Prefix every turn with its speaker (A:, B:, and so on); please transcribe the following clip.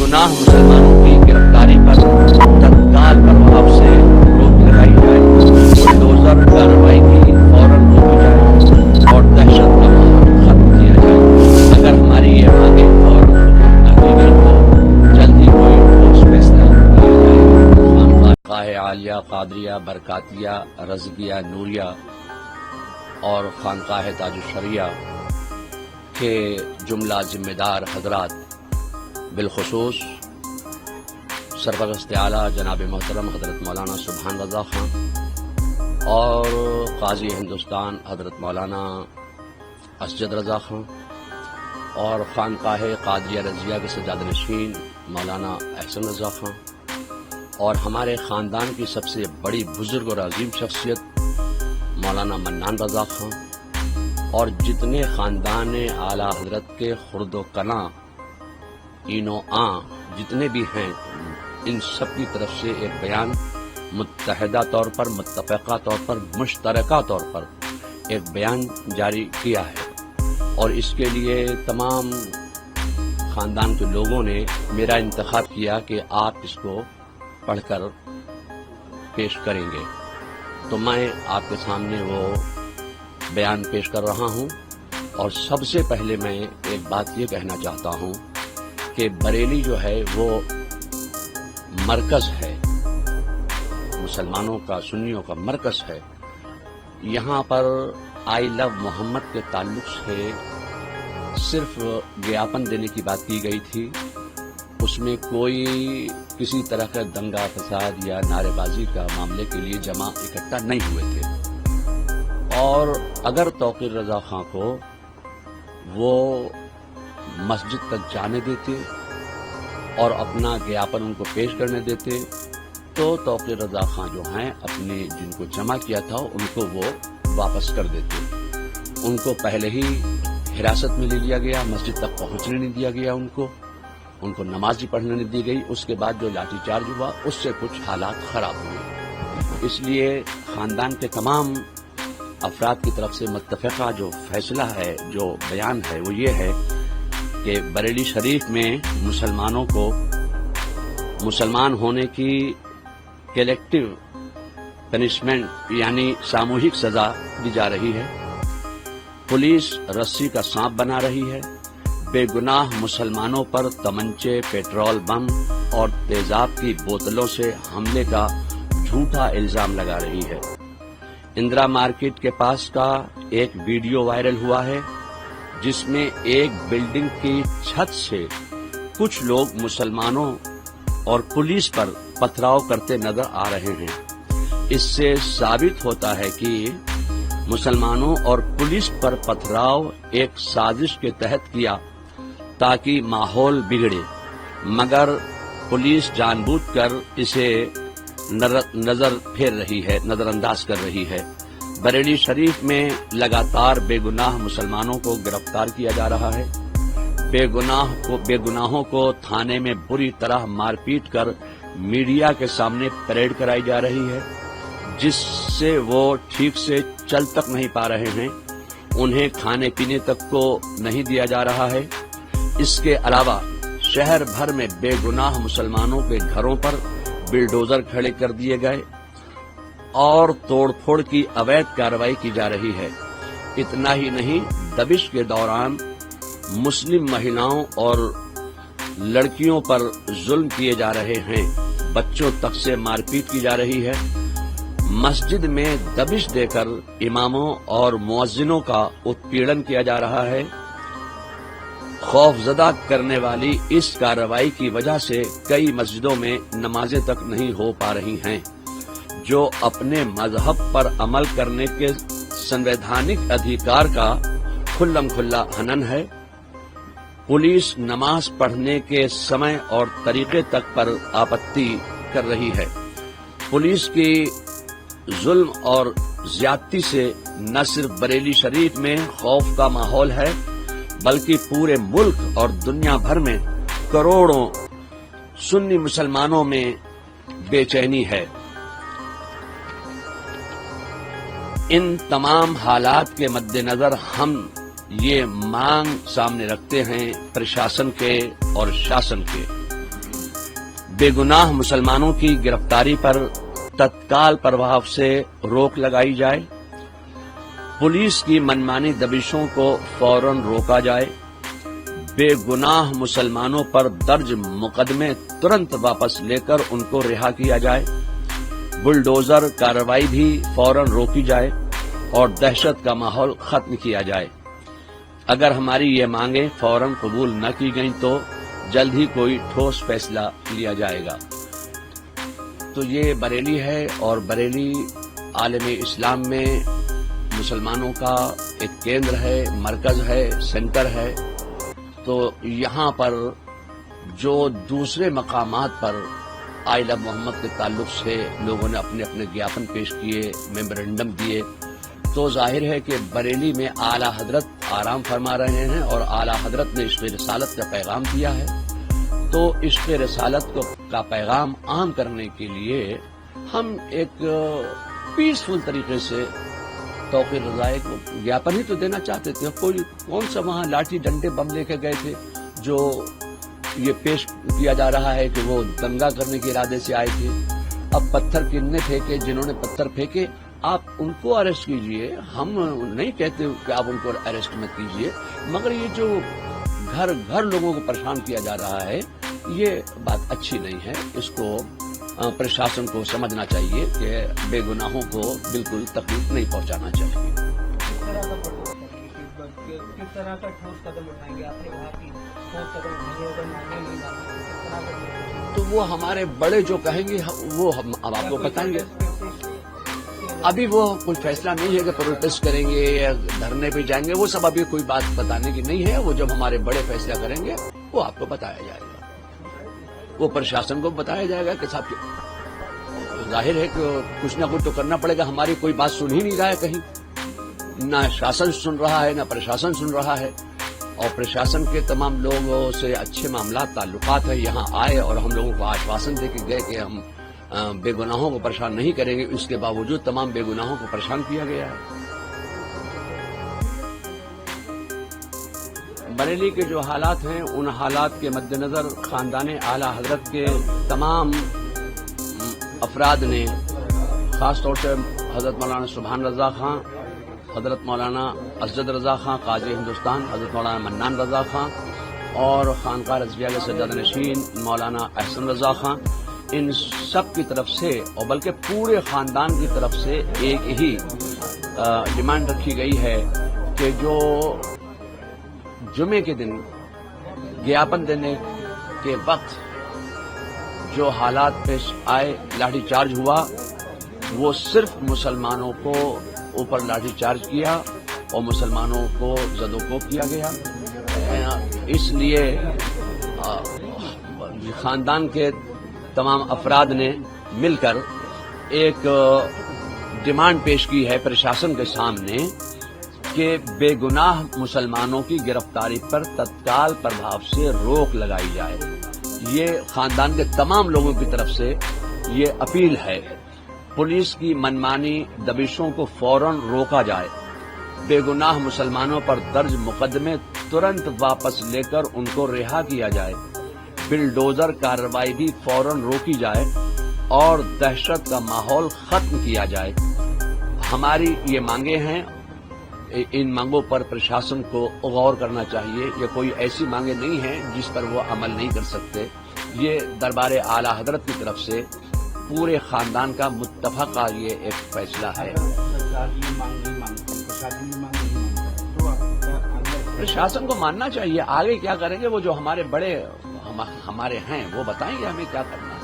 A: बेगुनाह मुसलमानों की गिरफ्तारी पर तत्काल प्रभाव से रोक लगाई जाए, बुलडोजर कार्रवाई की फौरन रोकी जाए और दहशत का माहौल खत्म किया जाए। अगर हमारी ये मांगे और न की गई तो जल्द ही कोई ठोस फैसला लिया जाएगा। खानकाह आलिया कादरिया बरकातिया रज़किया नूरिया और खानकाह ताजुश्शरिया के जुमला जिम्मेदार हजरात, बिलखुसूस सरपरस्त आला जनाब मोहतरम हजरत मौलाना सुभान रज़ा खां और काजी हिंदुस्तान हजरत मौलाना असजद रज़ा खां और खानकाह कादरिया रज़िया के सज्जादनशीन मौलाना अहसन रज़ा खां और हमारे ख़ानदान की सबसे बड़ी बुजुर्ग और अजीम शख्सियत मौलाना मन्नान रज़ा खां और जितने ख़ानदान आला हजरत के खुर्द कना इनो आ जितने भी हैं, इन सब की तरफ से एक बयान मुत्तहदा तौर पर, मुत्तफ़क़ा तौर पर, मुश्तरका तौर पर एक बयान जारी किया है और इसके लिए तमाम ख़ानदान के लोगों ने मेरा इंतखाब किया कि आप इसको पढ़कर पेश करेंगे, तो मैं आपके सामने वो बयान पेश कर रहा हूँ। और सबसे पहले मैं एक बात ये कहना चाहता हूँ कि बरेली जो है वो मरकज है, मुसलमानों का, सुन्नियों का मरकज है। यहाँ पर आई लव मोहम्मद के ताल्लुक से सिर्फ ज्ञापन देने की बात की गई थी, उसमें कोई किसी तरह का दंगा फसाद या नारेबाजी का मामले के लिए जमा इकट्ठा नहीं हुए थे। और अगर तौकीर रज़ा खां को वो मस्जिद तक जाने देते और अपना ज्ञापन उनको पेश करने देते तो तौकीर रज़ा खां जो हैं अपने जिनको जमा किया था उनको वो वापस कर देते। उनको पहले ही हिरासत में ले लिया गया, मस्जिद तक पहुंचने नहीं दिया गया, उनको नमाज ही पढ़ने नहीं दी गई। उसके बाद जो लाठीचार्ज हुआ उससे कुछ हालात खराब हुए। इसलिए खानदान के तमाम अफराद की तरफ से मुत्तफ़क़ा जो फैसला है, जो बयान है, वो ये है कि बरेली शरीफ में मुसलमानों को मुसलमान होने की कलेक्टिव पनिशमेंट यानी सामूहिक सजा दी जा रही है। पुलिस रस्सी का सांप बना रही है, बेगुनाह मुसलमानों पर तमंचे, पेट्रोल बम और तेजाब की बोतलों से हमले का झूठा इल्जाम लगा रही है। इंदिरा मार्केट के पास का एक वीडियो वायरल हुआ है जिसमें एक बिल्डिंग की छत से कुछ लोग मुसलमानों और पुलिस पर पथराव करते नजर आ रहे हैं। इससे साबित होता है कि मुसलमानों और पुलिस पर पथराव एक साजिश के तहत किया ताकि माहौल बिगड़े, मगर पुलिस जानबूझकर इसे नजर फेर रही है, नजरअंदाज कर रही है। बरेली शरीफ में लगातार बेगुनाह मुसलमानों को गिरफ्तार किया जा रहा है। बेगुनाहों को थाने में बुरी तरह मारपीट कर मीडिया के सामने परेड कराई जा रही है, जिससे वो ठीक से चल तक नहीं पा रहे हैं। उन्हें खाने पीने तक को नहीं दिया जा रहा है। इसके अलावा शहर भर में बेगुनाह मुसलमानों के घरों पर बिल्डोजर खड़े कर दिए गए और तोड़फोड़ की अवैध कार्रवाई की जा रही है। इतना ही नहीं, दबिश के दौरान मुस्लिम महिलाओं और लड़कियों पर जुल्म किए जा रहे हैं, बच्चों तक से मारपीट की जा रही है। मस्जिद में दबिश देकर इमामों और मुअज्जिनों का उत्पीड़न किया जा रहा है। खौफजदा करने वाली इस कार्रवाई की वजह से कई मस्जिदों में नमाजें तक नहीं हो पा रही हैं, जो अपने मजहब पर अमल करने के संवैधानिक अधिकार का खुल्लम खुल्ला हनन है। पुलिस नमाज पढ़ने के समय और तरीके तक पर आपत्ति कर रही है। पुलिस की जुल्म और ज्यादती से न सिर्फ बरेली शरीफ में खौफ का माहौल है, बल्कि पूरे मुल्क और दुनिया भर में करोड़ों सुन्नी मुसलमानों में बेचैनी है। इन तमाम हालात के मद्देनजर हम ये मांग सामने रखते हैं प्रशासन के और शासन के بے گناہ مسلمانوں کی گرفتاری پر تत्काल प्रभाव से रोक लगाई जाए, पुलिस की मनमानी दबिशों को फौरन रोका जाए, बेगुनाह मुसलमानों पर दर्ज मुकदमे तुरंत वापस लेकर उनको रिहा किया जाए, बुलडोजर कार्रवाई भी फौरन रोकी जाए और दहशत का माहौल खत्म किया जाए। अगर हमारी ये मांगे फौरन कबूल न की गई तो जल्द ही कोई ठोस फैसला लिया जाएगा। तो ये बरेली है और बरेली आलम इस्लाम में मुसलमानों का एक केंद्र है, मरकज है, सेंटर है। तो यहाँ पर जो दूसरे मकामात पर आई लव मोहम्मद के ताल्लुक से लोगों ने अपने अपने ज्ञापन पेश किए, मेमोरेंडम दिए, तो जाहिर है कि बरेली में आला हजरत आराम फरमा रहे हैं और आला हजरत ने इश्क़ रिसालत का पैगाम दिया है। तो इश्क़ रिसालत का पैगाम आम करने के लिए हम एक पीसफुल तरीके से तौक़ीर रज़ाए को ज्ञापन ही तो देना चाहते थे। कौन सा वहाँ लाठी डंडे बम लेके गए थे जो ये पेश किया जा रहा है कि वो दंगा करने के इरादे से आए थे। अब पत्थर किन्ने फेंके, जिन्होंने पत्थर फेंके आप उनको अरेस्ट कीजिए, हम नहीं कहते कि आप उनको अरेस्ट मत कीजिए, मगर ये जो घर घर लोगों को परेशान किया जा रहा है ये बात अच्छी नहीं है। इसको प्रशासन को समझना चाहिए कि बेगुनाहों को बिल्कुल तकलीफ नहीं पहुंचाना चाहिए।
B: किस तरह का ठोस कदम उठाएंगे? आपने कहा कि ठोस कदम उठाएंगे, अगर मांगे नहीं मांगे किस तरह का?
A: तो वो हमारे बड़े जो कहेंगे वो हम अब आपको बताएंगे। अभी वो कोई फैसला नहीं है कि प्रोटेस्ट करेंगे या धरने पे जाएंगे, वो सब अभी कोई बात बताने की नहीं है। वो जब हमारे बड़े फैसला करेंगे वो आपको बताया जाएगा, वो प्रशासन को बताया जाएगा कि साहब जाहिर है कि कुछ ना कुछ तो करना पड़ेगा। हमारी कोई बात सुन ही नहीं रहा है, कहीं ना शासन सुन रहा है ना प्रशासन सुन रहा है। और प्रशासन के तमाम लोगों से अच्छे मामला ताल्लुकात है, यहाँ आए और हम लोगों को आश्वासन दे के गए कि हम बेगुनाहों को परेशान नहीं करेंगे। उसके बावजूद तमाम बेगुनाहों को परेशान किया गया है। बरेली के जो हालात हैं उन हालात के मद्देनजर खानदान आला हजरत के तमाम अफराद ने खास तौर से हजरत मौलाना सुभान रजा खां, हजरत मौलाना असद रजा खां काजी हिंदुस्तान, हजरत मौलाना मन्नान रजा खां और खानका रज़िया के सज्जाद नशीन मौलाना अहसन रजा खां, इन सब की तरफ से और बल्कि पूरे खानदान की तरफ से एक ही डिमांड रखी गई है कि जो जुमे के दिन ज्ञापन देने के वक्त जो हालात पेश आए, लाठीचार्ज हुआ, वो सिर्फ मुसलमानों को ऊपर लाठीचार्ज किया और मुसलमानों को ज़दोकोब किया गया। इसलिए खानदान के तमाम अफराद ने मिलकर एक डिमांड पेश की है प्रशासन के सामने कि बेगुनाह मुसलमानों की गिरफ्तारी पर तत्काल प्रभाव से रोक लगाई जाए। ये खानदान के तमाम लोगों की तरफ से ये अपील है। पुलिस की मनमानी दबिशों को फौरन रोका जाए, बेगुनाह मुसलमानों पर दर्ज मुकदमे तुरंत वापस लेकर उनको रिहा किया जाए, बिलडोजर कार्रवाई भी फौरन रोकी जाए और दहशत का माहौल खत्म किया जाए। हमारी ये मांगे हैं, इन मांगों पर प्रशासन को गौर करना चाहिए। ये कोई ऐसी मांगे नहीं हैं जिस पर वो अमल नहीं कर सकते। ये दरबार आला हजरत की तरफ से पूरे खानदान का मुत्तफका ये एक फैसला है। प्रशासन को मानना चाहिए। आगे क्या करेंगे वो जो हमारे बड़े हमारे हैं वो बताएंगे हमें क्या करना है।